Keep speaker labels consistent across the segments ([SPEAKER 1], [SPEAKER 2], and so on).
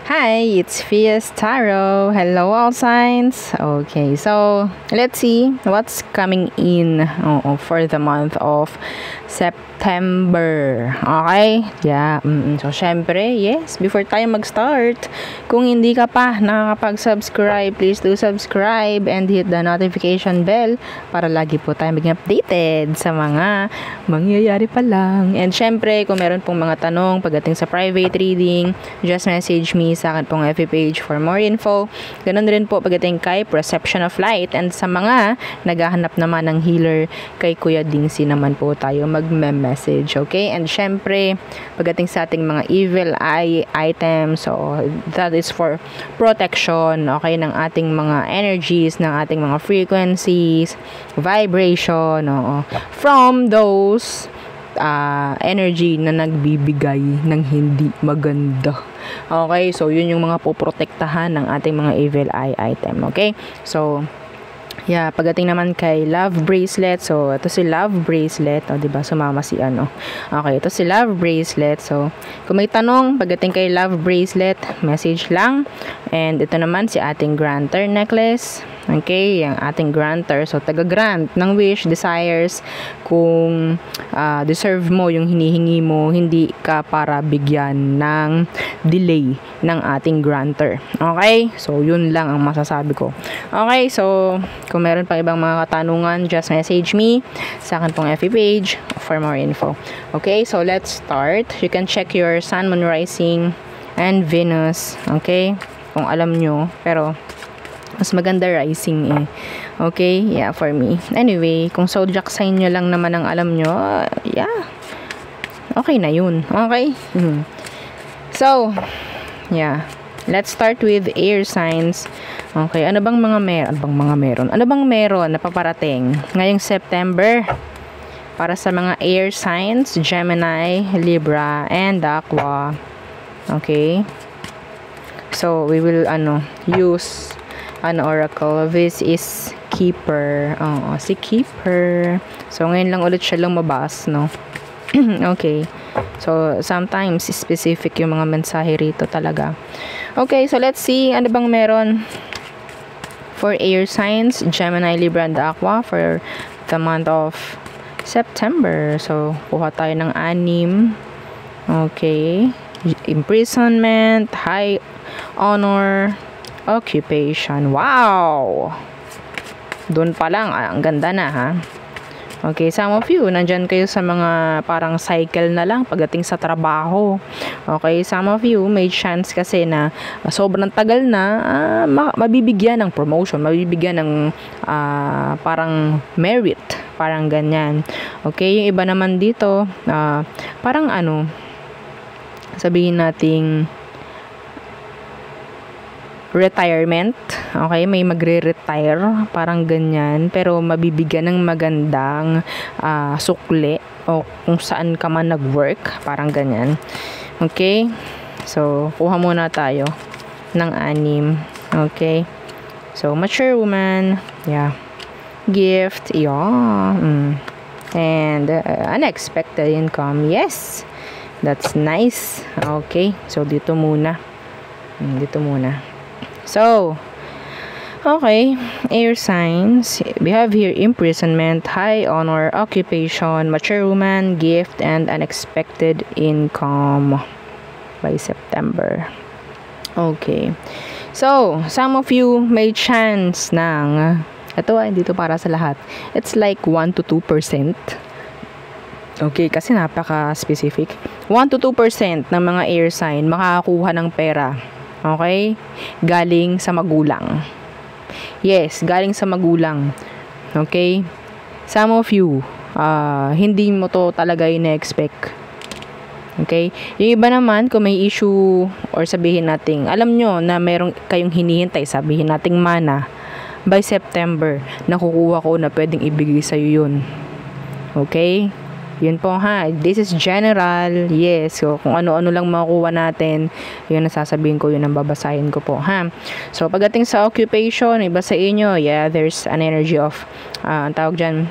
[SPEAKER 1] Hi, it's Fias Tarot. Hello, all signs. Okay, so let's see what's coming in for the month of September. Okay? Yeah. So, syempre, yes, before tayo mag-start, kung hindi ka pa nakakapag-subscribe, please do subscribe and hit the notification bell para lagi po tayo maging updated sa mga mangyayari pa lang. And syempre, kung meron pong mga tanong pagdating sa private reading, just message me sa akin pong FB page for more info. Ganun rin po pagdating kay Perception of Light, and sa mga naghahanap naman ng healer, kay Kuya Dingsi naman po tayo magme-message, okay? And syempre, pagdating sa ating mga evil eye items, so that is for protection, okay, ng ating mga energies, ng ating mga frequencies, vibration, from those energy na nagbibigay ng hindi maganda. Okay, so yun yung mga poprotektahan ng ating mga evil eye item. Okay, so yeah, pagdating naman kay Love Bracelet, so ito si Love Bracelet, diba, sumama si ano. Okay, ito si Love Bracelet. So kung may tanong pagdating kay Love Bracelet, message lang. And ito naman si ating Granter Necklace. Okay, yung ating granter. So, taga-grant ng wish, desires, kung deserve mo yung hinihingi mo, hindi ka para bigyan ng delay ng ating granter. Okay? So, yun lang ang masasabi ko. Okay, so, kung meron pang ibang mga katanungan, just message me sa akin pong FB page for more info. Okay, so let's start. You can check your Sun, Moon, Rising, and Venus. Okay? Kung alam nyo, pero mas maganda rising eh. Okay? Yeah, for me. Anyway, kung zodiac sign nyo lang naman ang alam nyo, yeah. Okay na yun. Okay? So, yeah. Let's start with air signs. Okay, ano bang mga meron? Ano bang meron na paparating ngayong September para sa mga air signs, Gemini, Libra, and Aqua. Okay? So, we will use an oracle. This is Keeper. Si Keeper. So, ngayon lang ulit siya lumabas, no? Okay. So, sometimes specific yung mga mensahe rito talaga. Okay, so let's see. Ano bang meron for air signs, Gemini, Libra, and Aqua for the month of September. So, kuha tayo ng 6. Okay. Imprisonment, high honor, occupation. Wow! Doon pa lang, ang ganda na, ha? Okay, some of you, nandyan kayo sa mga parang cycle na lang pagdating sa trabaho. Okay, some of you, may chance kasi na sobrang tagal na, mabibigyan ng promotion, mabibigyan ng parang merit, parang ganyan. Okay, yung iba naman dito, parang sabihin nating retirement. Okay, may magre-retire, parang ganyan, pero mabibigyan ng magandang sukli o kung saan ka man nag-work, parang ganyan. Okay, so kuha muna tayo ng 6. Okay, so mature woman, yeah, gift, yeah, and unexpected income. Yes, that's nice. Okay, so dito muna. So, okay, air signs, we have here imprisonment, high honor, occupation, mature woman, gift, and unexpected income by September. Okay, so, some of you may chance ng, ito dito para sa lahat, it's like 1 to 2%. Okay, kasi napaka-specific. 1 to 2% ng mga air sign makakakuha ng pera. Okay? Galing sa magulang. Yes, galing sa magulang. Okay? Some of you, hindi mo to talaga in-expect. Okay? Yung iba naman, kung may issue, or sabihin natin, alam nyo na meron kayong hinihintay, sabihin nating mana, by September, nakukuha ko na pwedeng ibigay sa'yo yun. Okay? Yun po, ha. This is general. Yes. So, kung ano-ano lang makukuha natin, yun ang sasabihin ko, yun ang babasahin ko po, ha. So, pagdating sa occupation, iba sa inyo, yeah, there's an energy of, ang tawag dyan,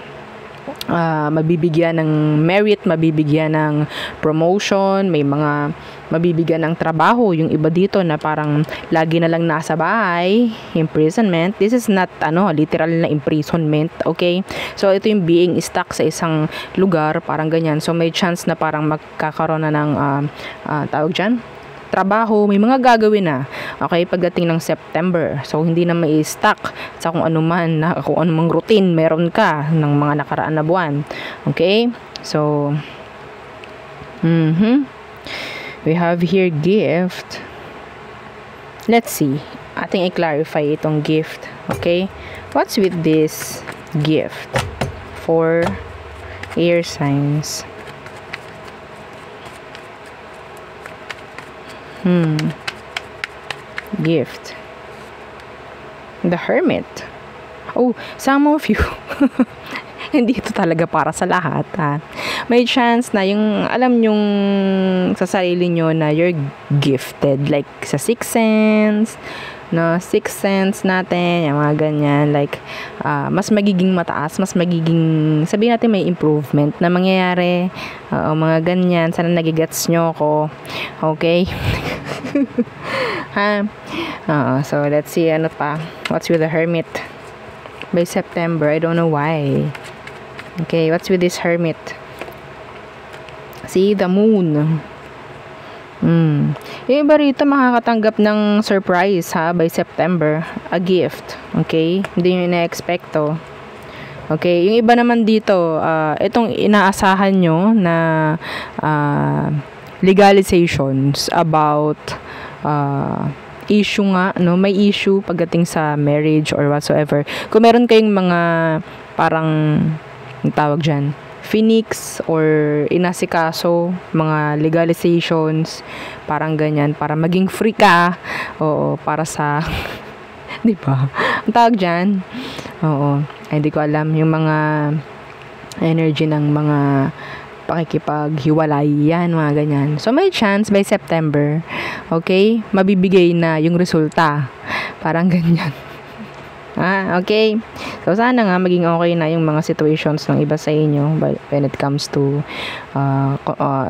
[SPEAKER 1] mabibigyan ng merit, mabibigyan ng promotion, may mga mabibigyan ng trabaho. Yung iba dito na parang lagi na lang nasa bahay, imprisonment. This is not literal na imprisonment, okay? So ito yung being stuck sa isang lugar, parang ganyan. So may chance na parang magkakaroon na ng tawag dyan, trabaho, may mga gagawin na, okay, pagdating ng September. So hindi na may stuck sa kung anuman na kung anumang routine meron ka ng mga nakaraan na buwan. Okay? So we have here gift. Let's see. Ating i-clarify itong gift. Okay? What's with this gift for air signs? Gift. The Hermit. Oh, some of you hindi ito talaga para sa lahat, ha. May chance na yung alam yung sa sarili nyo na you're gifted, like sa sixth sense, no, sixth sense natin, yung mga ganyan, like mas magiging mataas, mas magiging, sabihin natin may improvement na mangyayari, mga ganyan. Sana nagigets nyo ako, okay? Ha? So let's see, ano pa, what's with the Hermit by September? I don't know why. Okay, what's with this Hermit? See, the Moon. Yung iba rito makakatanggap ng surprise, ha, by September, a gift. Okay, hindi nyo ina-expect to. Okay, yung iba naman dito, itong inaasahan nyo na legalizations about issue nga, no, may issue pagdating sa marriage or whatsoever. Kung meron kayong mga parang tawag dyan, phoenix or inasikaso, mga legalizations, parang ganyan, para maging free ka, oo, para sa di ba? Ang tawag dyan, oo, ay, hindi ko alam, yung mga energy ng mga pakikipaghiwalay, yan, mga ganyan. So, may chance by September, okay, mabibigay na yung resulta. Parang ganyan. Okay. So, sana nga maging okay na yung mga situations ng iba sa inyo when it comes to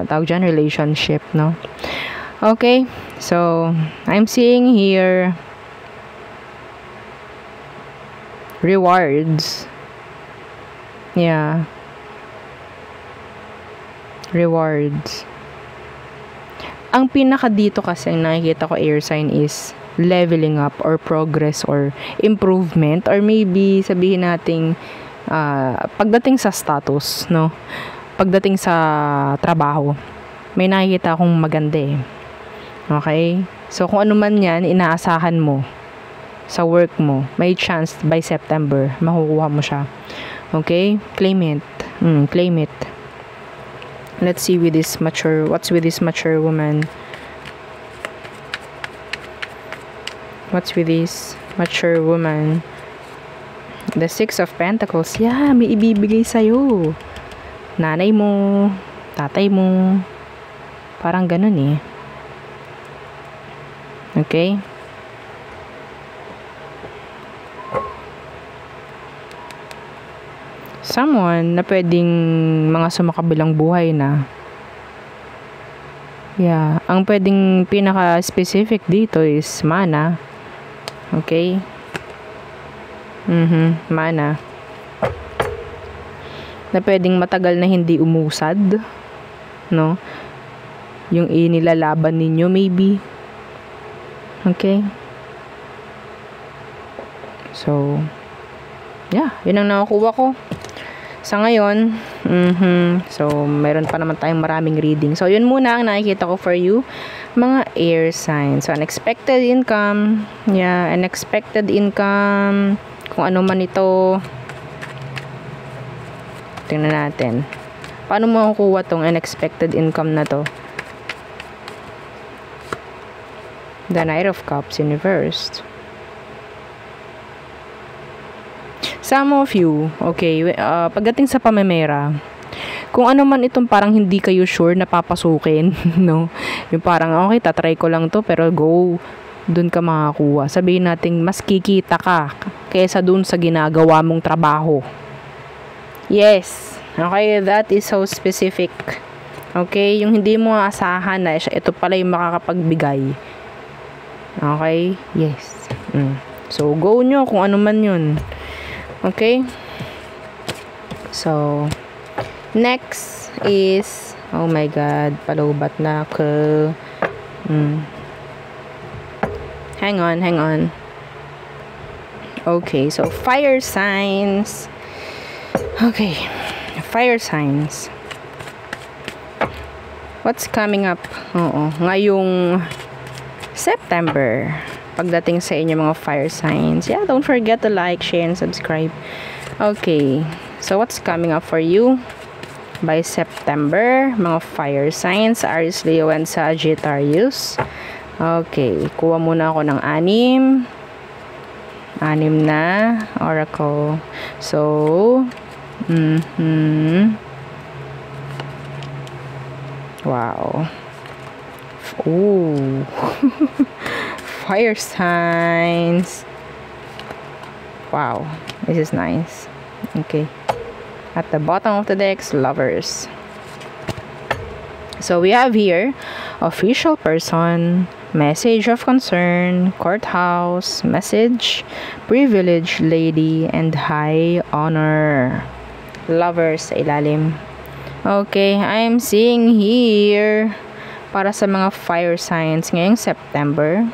[SPEAKER 1] tawag dyan, relationship, no? Okay. So, I'm seeing here rewards. Yeah. Rewards. Ang pinaka dito kasi ang nakikita ko air sign is leveling up or progress or improvement, or maybe sabihin nating pagdating sa status, no, pagdating sa trabaho, may nakikita akong maganda eh. Okay, so kung ano man yan inaasahan mo sa work mo, may chance by September makukuha mo siya. Okay, claim it. Claim it. Let's see with this mature, what's with this mature woman? What's with this mature woman? The Six of Pentacles. Yeah, may ibibigay sa'yo. Nanay mo, tatay mo. Parang ganun eh. Okay? Someone na pwedeng mga sumakabilang buhay na. Yeah, ang pwedeng pinaka-specific dito is mana. Okay? Mana. Na pwedeng matagal na hindi umusad, no? Yung inilalaban ninyo maybe. Okay? So, yeah, yun ang nakukuha ko sa ngayon. So, meron pa naman tayong maraming reading. So, yun muna ang nakikita ko for you, mga air signs. So, unexpected income. Yeah, unexpected income. Kung ano man ito. Tingnan natin. Paano mo makukuha tong unexpected income na to? The Knight of Cups in reversed. Some of you, okay, pagdating sa pamemera, kung ano man itong parang hindi kayo sure na papasukin, no? Yung parang, okay, tatry ko lang to, pero go, dun ka makakuha. Sabihin natin, mas kikita ka kaysa dun sa ginagawa mong trabaho. Yes, Okay, that is so specific. Okay, yung hindi mo asahan na ito pala yung makakapagbigay. Okay, yes. So, go nyo kung ano man yun. Okay? So, next is, oh my God, palubat na ako. Hang on. Okay, so fire signs. Okay, fire signs. What's coming up? Ngayong September, pagdating sa inyo mga fire signs. Yeah, don't forget to like, share, and subscribe. Okay, so what's coming up for you by September? Mga fire signs, Aries, Leo, and Sagittarius. Okay, kuha muna ako ng 6 na oracle. So, wow. Ooh. Fire signs. Wow, this is nice. Okay. At the bottom of the deck, lovers. So we have here official person, message of concern, courthouse, message, privileged lady, and high honor. Lovers sa ilalim. Okay, I'm seeing here para sa mga fire signs ngayong September.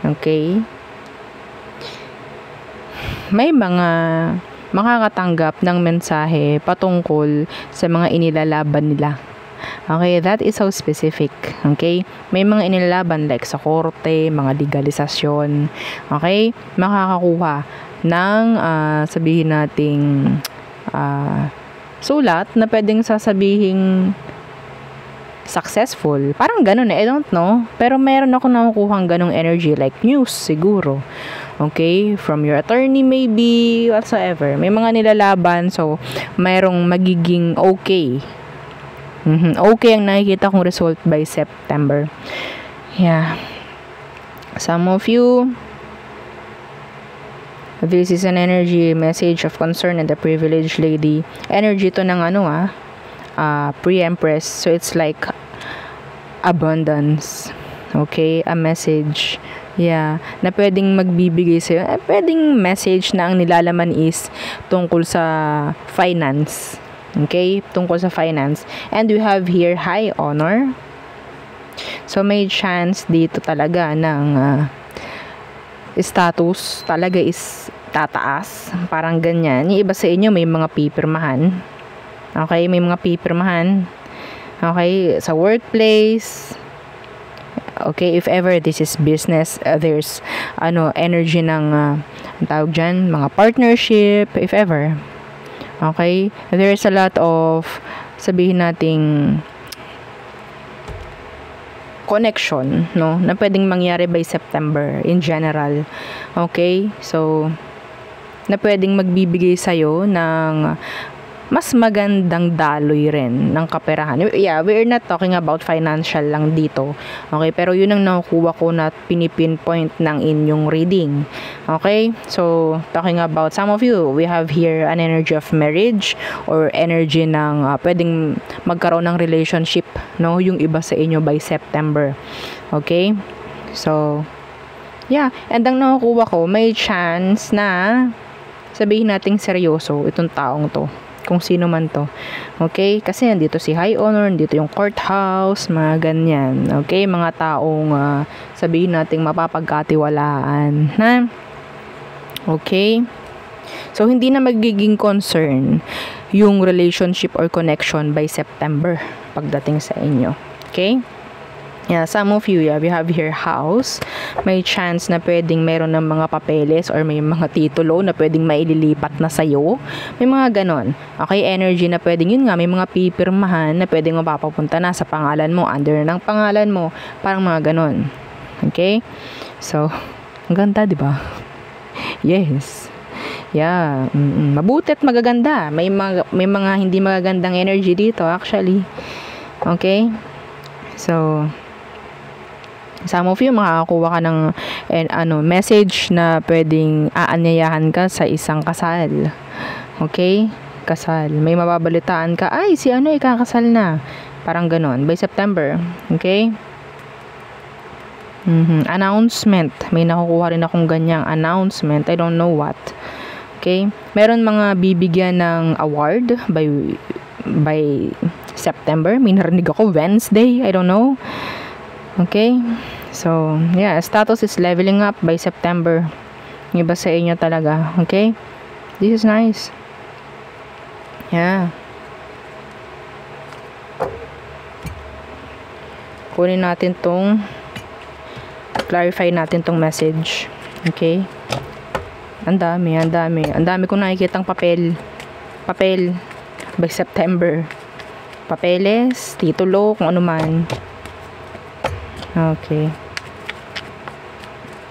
[SPEAKER 1] Okay. May mga makakatanggap ng mensahe patungkol sa mga inilalaban nila. Okay, that is so specific. Okay? May mga inilalaban like sa korte, mga legalisasyon. Okay? Makakakuha ng sabihin nating sulat na pwedeng sasabihin successful. Parang ganun I don't know. Pero meron ako nakukuhang ganung energy like news siguro. Okay? From your attorney maybe, whatsoever. May mga nilalaban so mayroong magiging okay. Okay ang nakikita kong result by September. Yeah. Some of you, this is an energy message of concern and the privileged lady. Energy to ng pre-empress. So it's like abundance. Okay? A message. Yeah. Na pwedeng magbibigay sa'yo. Pwedeng message na ang nilalaman is tungkol sa finance. Okay? Tungkol sa finance. And we have here high honor. So may chance dito talaga ng status talaga is tataas. Parang ganyan. Yung iba sa inyo may mga pipirmahan. Okay? May mga pipirmahan. Okay? Sa workplace. Okay? If ever this is business, there's energy ng tawag dyan, mga partnership. If ever. Okay? There's a lot of sabihin nating connection, no? Na pwedeng mangyari by September in general. Okay? So, na pwedeng magbibigay sa'yo ng mas magandang daloy rin ng kaperahan. Yeah, we're not talking about financial lang dito. Okay? Pero yun ang nakukuha ko na pinipinpoint ng inyong reading. Okay? So, talking about some of you, we have here an energy of marriage or energy ng pwedeng magkaroon ng relationship, no? Yung iba sa inyo by September. Okay? So, yeah. And ang nakukuha ko, may chance na sabihin nating seryoso itong taong to. Kung sino man to. Okay? Kasi nandito si high honor, nandito yung courthouse, mga ganyan. Okay? Mga taong sabihin nating mapapagkatiwalaan. Ha? Okay? So, hindi na magiging concern yung relationship or connection by September pagdating sa inyo. Okay? Yeah, some of you, we have here house. May chance na pwedeng meron ng mga papeles or may mga titulo na pwedeng maililipat na sa'yo. May mga ganon. Okay, energy na pwedeng yun nga, may mga pipirmahan na pwedeng mapapapunta na sa pangalan mo, under ng pangalan mo. Parang mga ganon. Okay? So, ang ganda, di ba? Yes. Yeah. Mabuti at magaganda. May mga hindi magagandang energy dito, actually. Okay? So, some of you makakakuha ka ng message na pwedeng aanyayahan ka sa isang kasal. Okay? kasal. May mababalitaan ka, ay, si ano ikakasal na. Parang ganon. By September. Okay? Announcement. May nakukuha rin akong ganyang announcement. I don't know what. Okay? Meron mga bibigyan ng award by September. May narinig ako Wednesday. I don't know. Okay? So, yeah. Status is leveling up by September. Yung iba sa inyo talaga. Okay? This is nice. Yeah. Kunin natin tong clarify natin tong message. Okay? Ang dami kong nakikitang papel by September. Papeles, titulo, kung ano man. Okay.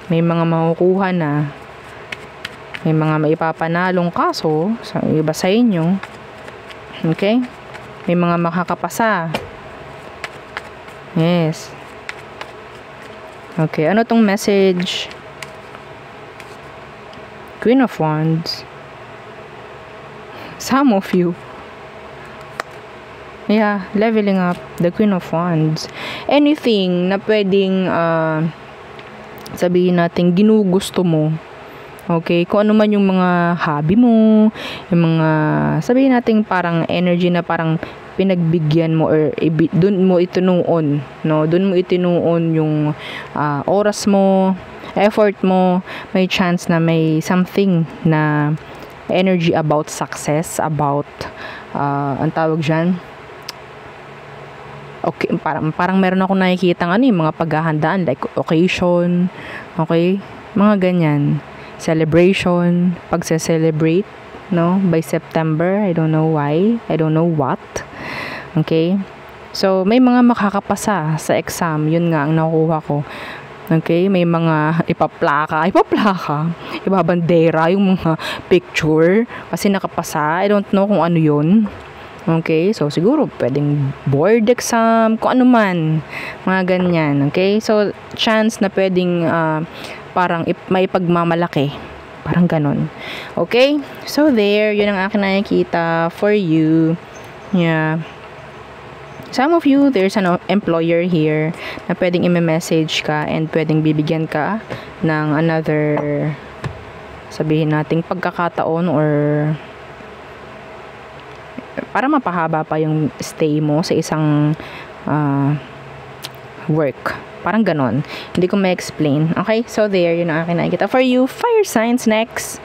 [SPEAKER 1] May mga makukuha na. May mga maipapanalong kaso sa iba sa inyo. Okay? May mga makakapasa. Yes. Okay, ano tong message? Queen of Wands. Some of you. Yeah, leveling up. The Queen of Wands. Anything na pwedeng sabihin natin ginugusto mo. Okay, kung ano man yung mga hobby mo, yung mga sabihin natin parang energy na parang pinagbigyan mo or doon mo itinuon, no? Doon mo itinuon yung oras mo, effort mo, may chance na may something na energy about success, about ang tawag diyan. Okay, parang meron ako nakikitang yung mga paghahandaan like occasion, okay? Mga ganyan. Celebration, pagse-celebrate, no? By September, I don't know why, I don't know what. Okay? So, may mga makakapasa sa exam, yun nga ang nakuha ko. Okay? May mga ipaplaka, ibabandera, yung mga picture, kasi nakapasa, I don't know kung ano yun. Okay? So, siguro, pwedeng board exam, kung ano man, mga ganyan. Okay? So, chance na pwedeng parang may pagmamalaki. Parang ganon. Okay? So, there. Yun ang akin nakikita for you. Yeah. Some of you, there's an employer here na pwedeng i-message ka and pwedeng bibigyan ka ng another, sabihin nating pagkakataon or para mapahaba pa yung stay mo sa isang work. Parang ganon. Hindi ko ma-explain. Okay? So, there. Yun ang akin nakikita. For you, fire signs next.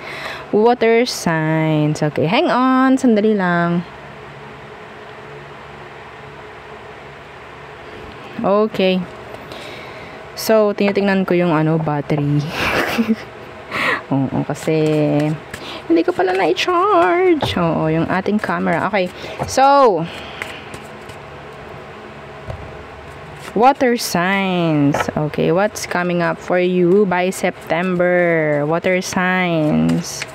[SPEAKER 1] Water signs. Okay. Hang on. Sandali lang. Okay. So, tinitingnan ko yung battery. Oo, kasi hindi ko pala na-charge. Oo, yung ating camera. Okay. So, water signs. Okay, what's coming up for you by September? Water signs.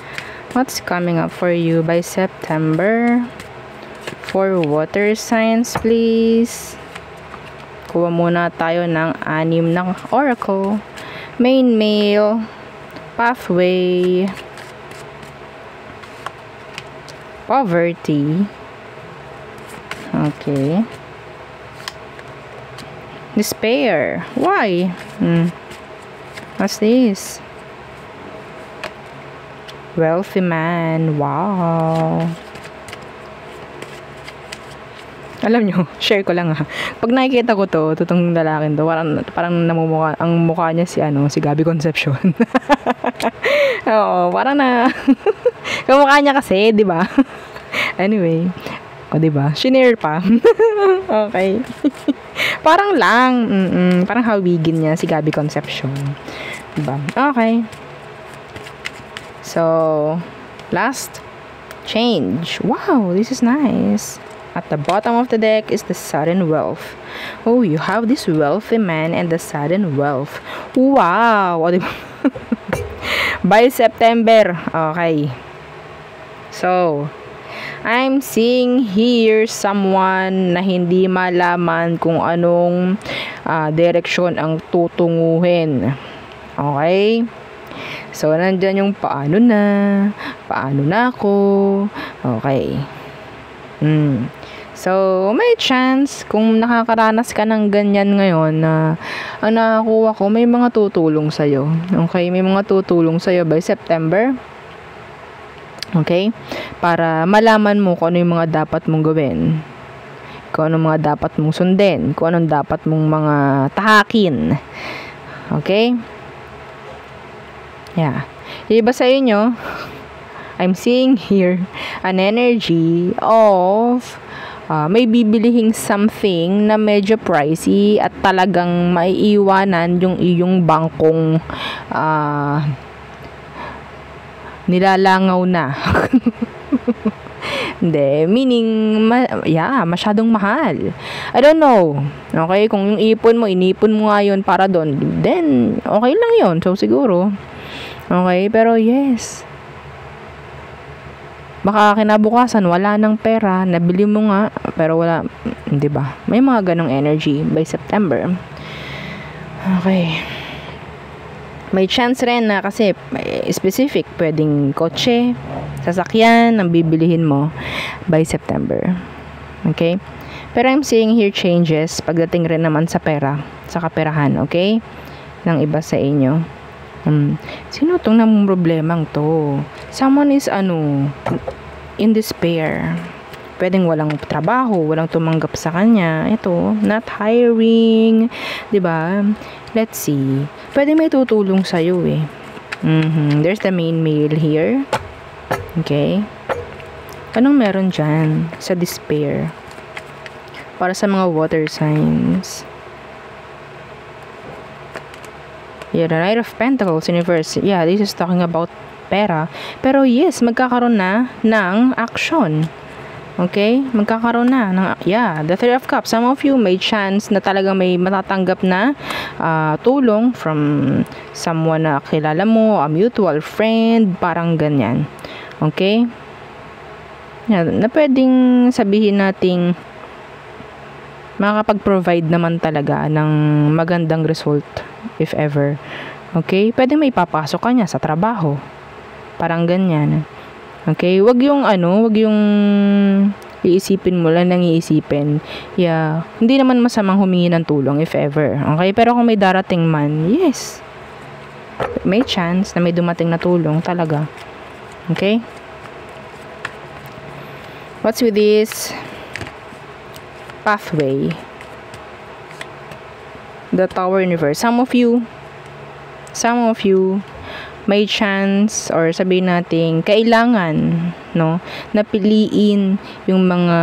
[SPEAKER 1] What's coming up for you by September? For water signs, please. Kuha muna tayo ng 6 ng oracle. Main male. Pathway. Poverty. Okay. Despair. Why? What's this? Wealthy man. Wow. Alam nyo, share ko lang Pag nakikita ko tutong lalaking to, parang namumukha, ang mukha niya si Gabby Concepcion. Oo, parang kamukha niya kasi, di ba? Anyway, di ba? Shinare pa. Okay. Parang lang, parang hawigin niya si Gabby Concepcion. Diba? Okay. So, last, change. Wow, this is nice. At the bottom of the deck is the sudden wealth. Oh, you have this wealthy man and the sudden wealth. Wow! O, diba? By September. Okay. So, I'm seeing here someone na hindi malaman kung anong direksyon ang tutunguhin. Okay? So, nandyan yung paano na, Paano na ako? Okay. So, may chance kung nakakaranas ka ng ganyan ngayon na ang nakakuha ko, may mga tutulong sa'yo. Okay? May mga tutulong sa'yo by September. Okay? Para malaman mo kung ano yung mga dapat mong gawin. Kung ano mga dapat mong sundin. Kung anong dapat mong mga tahakin. Okay? Yeah. Yung iba sa inyo, I'm seeing here an energy of may bibilihing something na medyo pricey at talagang maiiwanan yung iyong bangkong nilalangaw na. Hindi, meaning masyadong mahal. I don't know. Okay, kung yung ipon mo, inipon mo nga yun para doon, then okay lang yun. So siguro, okay, pero yes, baka kinabukasan wala ng pera, nabili mo nga pero wala, 'di ba? May mga ganong energy by September. Okay. May chance rin na kasi specific, pwedeng kotse, sasakyan ang bibilihin mo by September. Okay? Pero I'm seeing here changes pagdating rin naman sa pera, sa kaperahan, okay? Ng iba sa inyo. Sino tong namang problemang to? Someone is in despair. Pwedeng walang trabaho, walang tumanggap sa kanya. Ito, not hiring, 'di ba? Let's see. Pwede may tutulong sa iyo eh. There's the main male here. Okay? Anong meron dyan sa despair? Para sa mga water signs. Yeah, the Knight of Pentacles, Universe. Yeah, this is talking about pera. Pero yes, magkakaroon na ng action. Okay? Magkakaroon na ng, the Three of Cups. Some of you may chance na talagang may matatanggap na tulong from someone na kilala mo, a mutual friend, parang ganyan. Okay? Yeah, na pwedeng sabihin nating makakapag-provide naman talaga ng magandang result if ever. Okay? Pwede may papasok ka niya sa trabaho. Parang ganyan. Okay? Wag yung iisipin mo lang nang iisipin. Yeah. Hindi naman masamang humingi ng tulong if ever. Okay? Pero kung may darating man, yes. May chance na may dumating na tulong talaga. Okay? What's with this pathway? The Tower Universe. Some of you may chance or sabihin natin kailangan, no, napiliin yung mga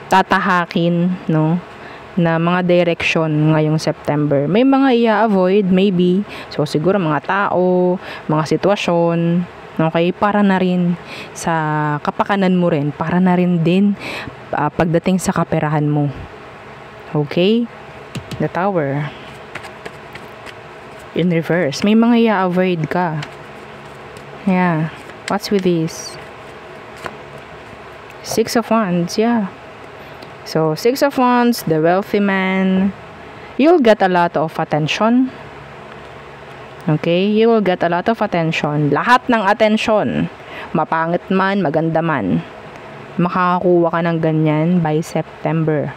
[SPEAKER 1] tatahakin, no, na mga direction ngayong September. May mga i-avoid maybe. So siguro mga tao, mga sitwasyon, okay, para na rin sa kapakanan mo rin, para na rin din pagdating sa kaperahan mo. Okay? The Tower. In reverse. May mga i-avoid ka. Yeah. What's with this? Six of Wands. Yeah. So, Six of Wands, the wealthy man. You'll get a lot of attention. Okay? You will get a lot of attention. Lahat ng attention. Mapangit man, maganda man. Makakakuha ka ng ganyan by September.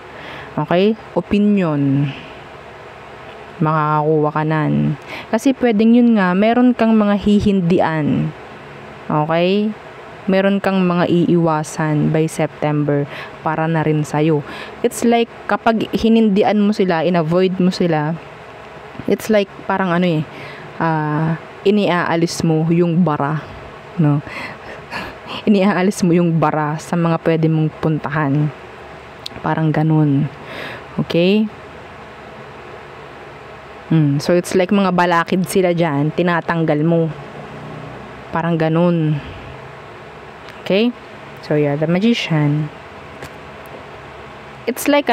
[SPEAKER 1] Okay? Opinion. Makakakuha ka nan. Kasi pwedeng yun nga, meron kang mga hihindian. Okay? Meron kang mga iiwasan by September para na rin sa'yo. It's like, kapag hinindian mo sila, in-avoid mo sila, it's like, parang iniaalis mo yung bara. No? Iniaalis mo yung bara sa mga pwede mong puntahan. Parang ganun. Okay? So, it's like mga balakid sila dyan, tinatanggal mo. Parang ganun. Okay? So, yeah, the Magician. It's like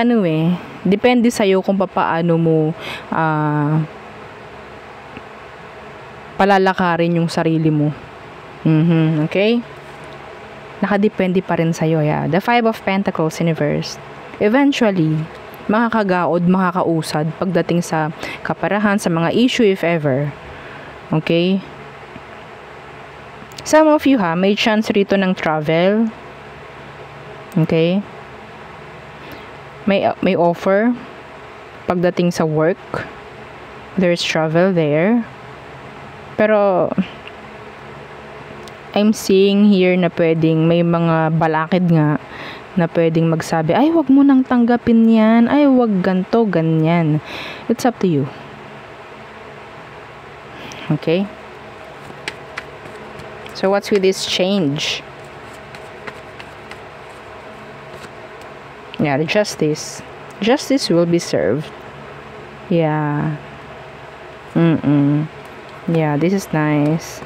[SPEAKER 1] depende sa'yo kung paano mo palalakarin yung sarili mo. Okay? Nakadepende pa rin sa'yo, yeah. The Five of Pentacles, Universe. Eventually, makakagaod, makakausad pagdating sa kaperahan, sa mga issue if ever. Okay? Some of you may chance rito ng travel. Okay? May offer pagdating sa work. There's travel there. Pero I'm seeing here na pwedeng may mga balakid nga na pwedeng magsabi, ay wag mo nang tanggapin yan, ay wag ganto, ganyan. It's up to you. Okay? So what's with this change? Yeah, the justice. Justice will be served. Yeah. Yeah, this is nice.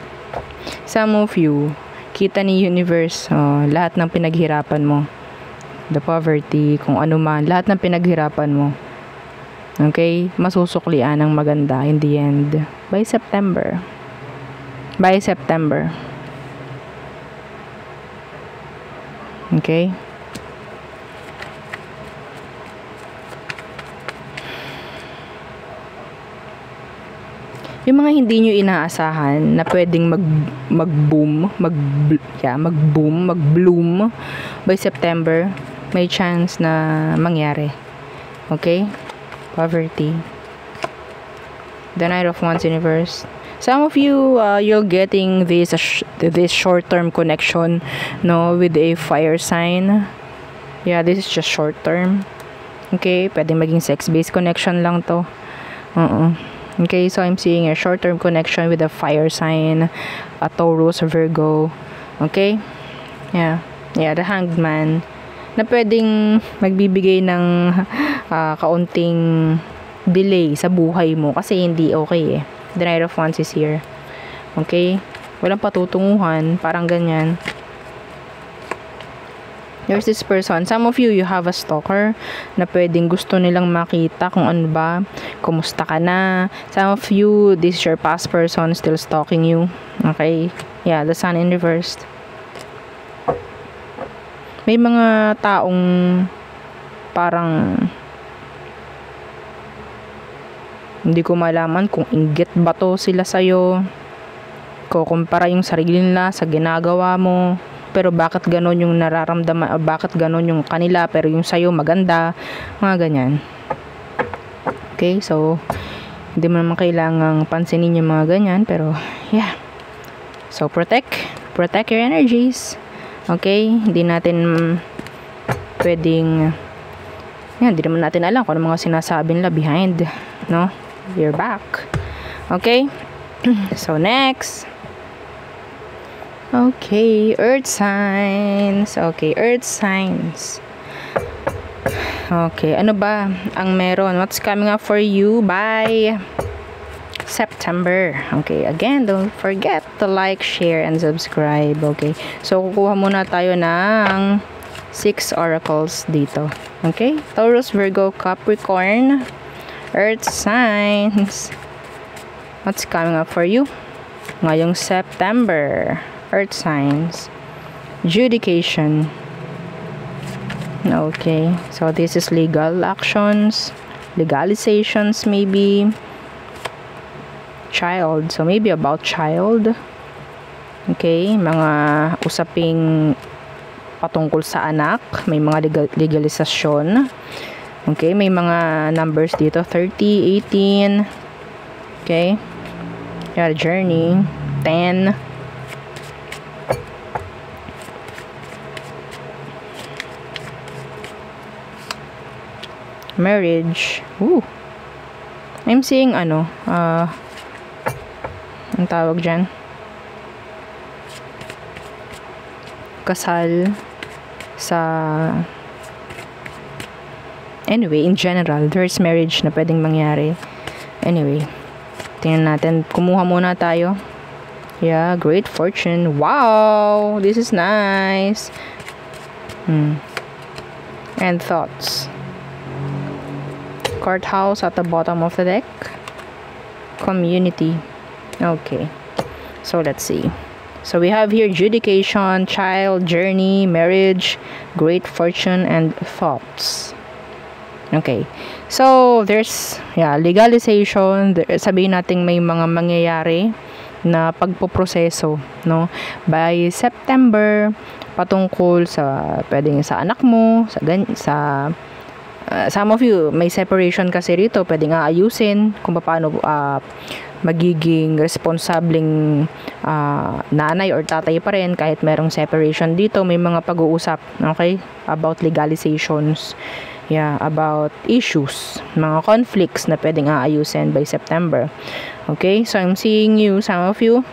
[SPEAKER 1] Some of you, kita ni universe, lahat ng pinaghirapan mo. The poverty, kung ano man, lahat ng pinaghirapan mo. Okay? Masusuklian ng maganda in the end. By September. By September. Okay? Yung mga hindi nyo inaasahan na pwedeng mag-bloom by September, may chance na mangyari. Okay? Poverty. The Knight of Wands universe. Some of you, you're getting this short-term connection, no, with a fire sign. Yeah, this is just short-term. Okay? Pwedeng maging sex-based connection lang to. Okay, so I'm seeing a short-term connection with a fire sign, a Taurus, a Virgo. Okay? Yeah, the Hanged Man. Na pwedeng magbibigay ng kaunting delay sa buhay mo kasi hindi okay eh. The Knight of Wands is here. Okay? Walang patutunguhan, parang ganyan. There's this person. Some of you have a stalker na pwedeng gusto nilang makita kung ano ba, kumusta ka na. Some of you, this is your past person still stalking you. Okay? Yeah, the Sun in reverse. May mga taong parang hindi ko malaman kung inggit ba to sila sa'yo. Kukumpara yung sarili nila sa ginagawa mo. Pero bakit ganon yung nararamdaman, o bakit ganon yung kanila pero yung sayo maganda, mga ganyan. Okay, so hindi mo naman kailangang pansinin yung mga ganyan, pero yeah. So protect your energies. Okay, hindi natin pwedeng hindi naman natin alam kung ano mga sinasabi nila behind, no? Your back. Okay? So next. Okay, earth signs. Okay, earth signs. Okay, ano ba ang meron? What's coming up for you by September? Okay, again, don't forget to like, share, and subscribe. Okay, so kukuha muna tayo ng 6 oracles dito. Okay, Taurus, Virgo, Capricorn, earth signs. What's coming up for you ngayong September? Earth signs. Judication. Okay, so this is legal actions, legalizations maybe. Child, so maybe about child. Okay, mga usaping patungkol sa anak, may mga legalisasyon. Okay, may mga numbers dito, 30, 18. Okay, yeah, journey, 10. Marriage. Ooh. I'm seeing ang tawag dyan, kasal sa, anyway, in general, there's marriage na pwedeng mangyari. Anyway, tingnan natin, kumuha muna tayo. Yeah, great fortune. Wow, this is nice. And thoughts. Courthouse at the bottom of the deck. Community. Okay, so let's see. So we have here judication, child, journey, marriage, great fortune, and thoughts. Okay, so there's legalization. Sabihin natin may mga mangyayari na pagpoproseso, no? By September, patungkol sa pwedeng sa anak mo, some of you may separation kasi rito, pwedeng aayusin kung paano magiging responsableng nanay or tatay pa rin kahit merong separation dito. May mga pag-uusap, okay, about legalizations, about issues, mga conflicts na pwedeng aayusin by September. Okay, so I'm seeing you, some of you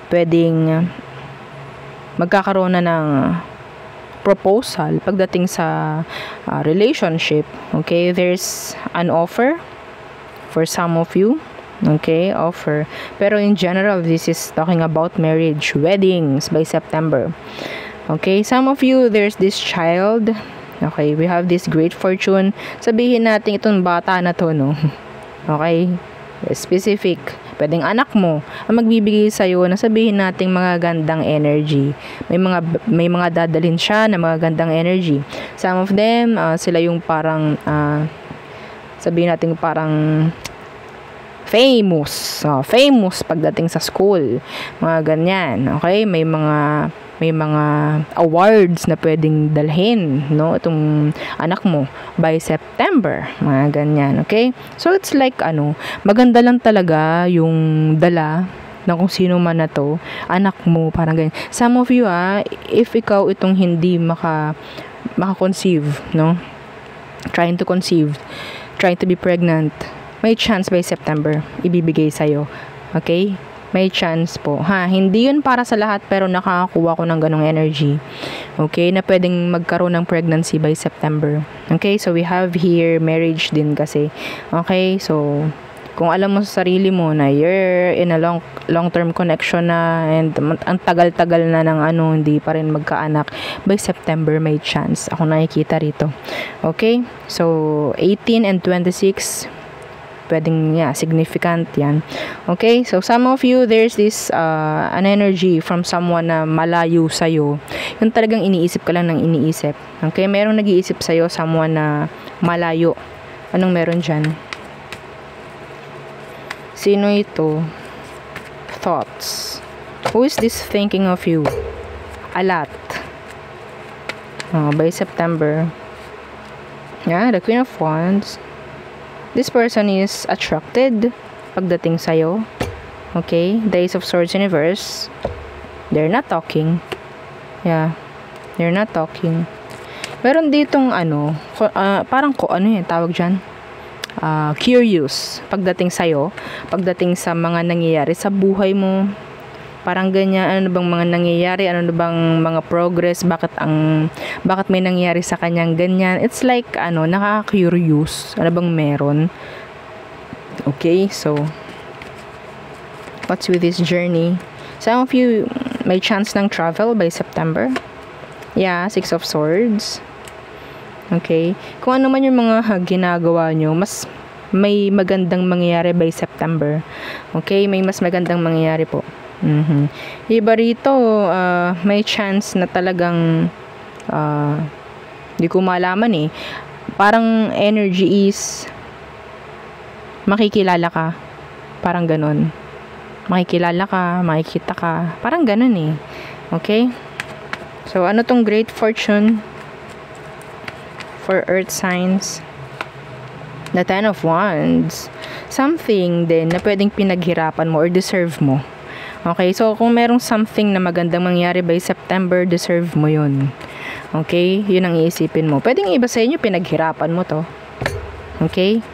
[SPEAKER 1] pwedeng magkakaroon na ng proposal pagdating sa relationship. Okay, there's an offer for some of you. Okay, offer. Pero in general, this is talking about marriage, weddings by September. Okay, some of you, there's this child. Okay, we have this great fortune. Sabihin natin itong bata na to, no? Okay, specific. Pwedeng anak mo ang magbibigay sa'yo na sabihin nating mga gandang energy. May mga dadalhin siya na mga gandang energy. Some of them, sila yung parang sabihin natin parang famous pagdating sa school, mga ganyan. Okay, may mga awards na pwedeng dalhin, no, itong anak mo by September, mga ganyan. Okay, so it's like maganda lang talaga yung dala na kung sino man na to, anak mo, parang ganyan. Some of you if ikaw itong hindi maka-conceive, no, trying to conceive, trying to be pregnant, may chance by September ibibigay sa'yo. Okay? May chance po. Hindi yun para sa lahat, pero nakakakuha ko ng ganong energy. Okay? Na pwedeng magkaroon ng pregnancy by September. Okay? So, we have here marriage din kasi. Okay? So, kung alam mo sa sarili mo na you're in a long-term connection na and ang tagal-tagal na ng hindi pa rin magkaanak, by September may chance. Ako nakikita rito. Okay? So, 18 and 26, pwedeng significant yan. Okay, so some of you, there's this an energy from someone na malayo sa'yo. Yung talagang iniisip ka lang ng iniisip. Okay, merong nag-iisip sa'yo, someone na malayo. Anong meron dyan? Sino ito? Thoughts. Who is this thinking of you? A lot. By September. The Queen of Wands. This person is attracted pagdating sa'yo. Okay? The Ace of Swords in reverse. They're not talking. They're not talking. Meron ditong parang tawag dyan? Curious pagdating sa'yo. Pagdating sa mga nangyayari sa buhay mo. Parang ganyan, ano bang mga nangyayari, ano bang mga progress, bakit may nangyayari sa kanyang ganyan. It's like, nakaka-curious, ano bang meron. Okay, so, what's with this journey? Some of you, may chance ng travel by September. Six of Swords. Okay, kung ano man yung mga ginagawa nyo, mas may magandang mangyayari by September. Okay, may mas magandang mangyayari po. Iba rito, may chance na talagang di ko malaman parang energy is makikilala ka, parang ganun, makikilala ka, makikita ka, parang ganun okay. So ano tong great fortune for earth signs? The Ten of Wands, something din na pwedeng pinaghirapan mo or deserve mo. Okay, so kung merong something na magandang mangyari by September, deserve mo yun. Okay, yun ang iisipin mo. Pwedeng iba sa inyo, pinaghirapan mo to. Okay?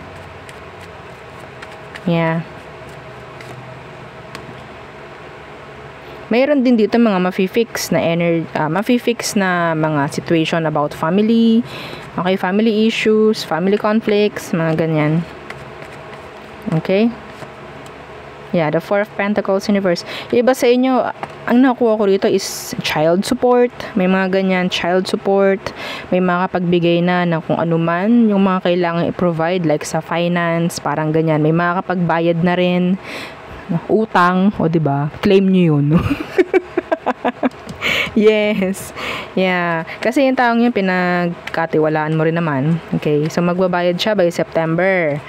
[SPEAKER 1] Mayroon din dito mga mafi-fix na mga situation about family. Okay, family issues, family conflicts, mga ganyan. Okay? The Four of Pentacles in reverse. Iba sa inyo, ang nakuha ko rito is child support. May mga ganyan, child support. May mga kapagbigay na kung ano man yung mga kailangan i-provide, like sa finance, parang ganyan. May mga kapagbayad na rin. Utang, diba? Claim nyo yun. Yes. Kasi yung taong yun, pinagkatiwalaan mo rin naman. Okay, so magbabayad siya by September.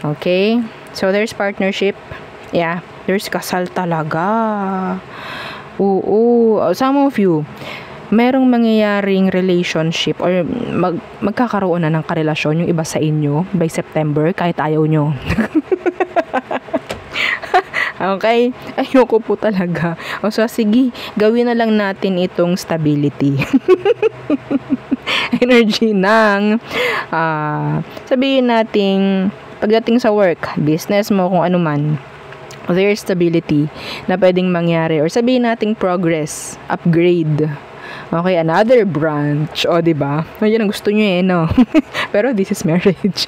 [SPEAKER 1] Okay, so there's partnership. There's kasal talaga. Oo. Some of you, merong mangyayaring relationship or magkakaroon na ng karelasyon yung iba sa inyo by September kahit ayaw nyo. Okay? Ayoko po talaga. So, sige, gawin na lang natin itong stability. Energy ng sabihin nating pagdating sa work, business mo, kung ano man, there's stability na pwedeng mangyari. Or sabihin nating progress, upgrade. Okay, another branch. O, diba? Yun ang gusto nyo no? Pero this is marriage.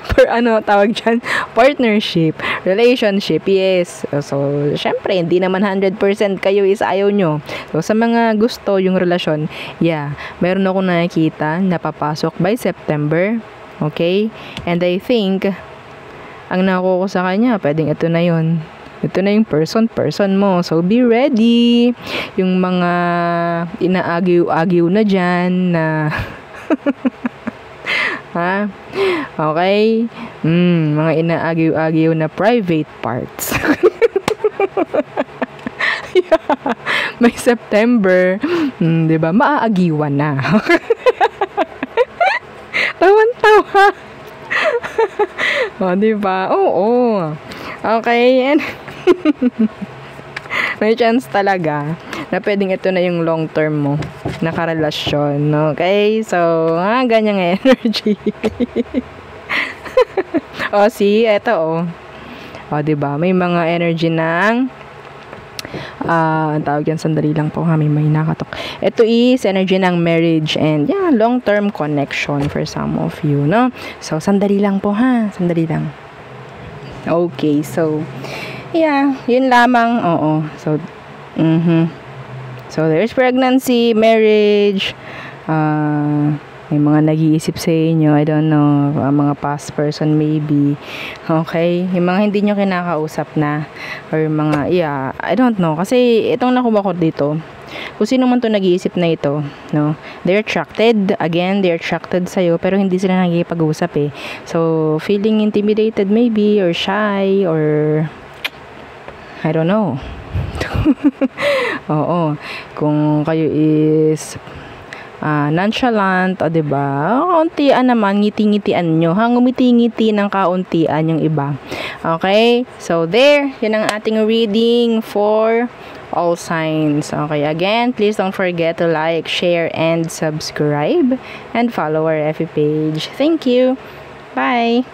[SPEAKER 1] For tawag dyan? Partnership, relationship, yes. So, syempre, hindi naman 100% kayo is ayaw nyo. So, sa mga gusto yung relasyon, yeah, meron ako nakikita na papasok by September. Okay? And I think, ang nakuha ko sa kanya, pwedeng ito na yun. Ito na yung person mo. So, be ready. Yung mga inaagiw-agiw na dyan na ha? Okay? Mga inaagiw-agiw na private parts. Yeah. May September, 'di ba? Maaagiwan na. Tawan-tawa. O, 'di ba? Oo. Okay, and may chance talaga na pwedeng ito na yung long term mo na karelasyon. Okay? So, ganyang energy. See, eto O, diba? May mga energy ng ang tawag yan, sandali lang po may nakatok. Ito is energy ng marriage and long term connection for some of you, no? So, sandali lang po sandali lang. Okay, so yun lamang. So, so there's pregnancy, marriage, may mga nag-iisip sa inyo, I don't know, mga past person maybe. Okay? Yung mga hindi nyo kinakausap na, or mga, I don't know. Kasi itong nakuha ko dito, kung sino man to nag-iisip na ito, no? They're attracted, again, they're attracted sa'yo, pero hindi sila nagkikipag-usap So, feeling intimidated maybe, or shy, or I don't know. Oo. Kung kayo is nonchalant, diba? Kauntian naman, ngiti-ngitian nyo. Ngumiti-ngiti ng kauntian yung iba. Okay? So, there. Yan ang ating reading for all signs. Okay, again, please don't forget to like, share, and subscribe. And follow our FB page. Thank you. Bye!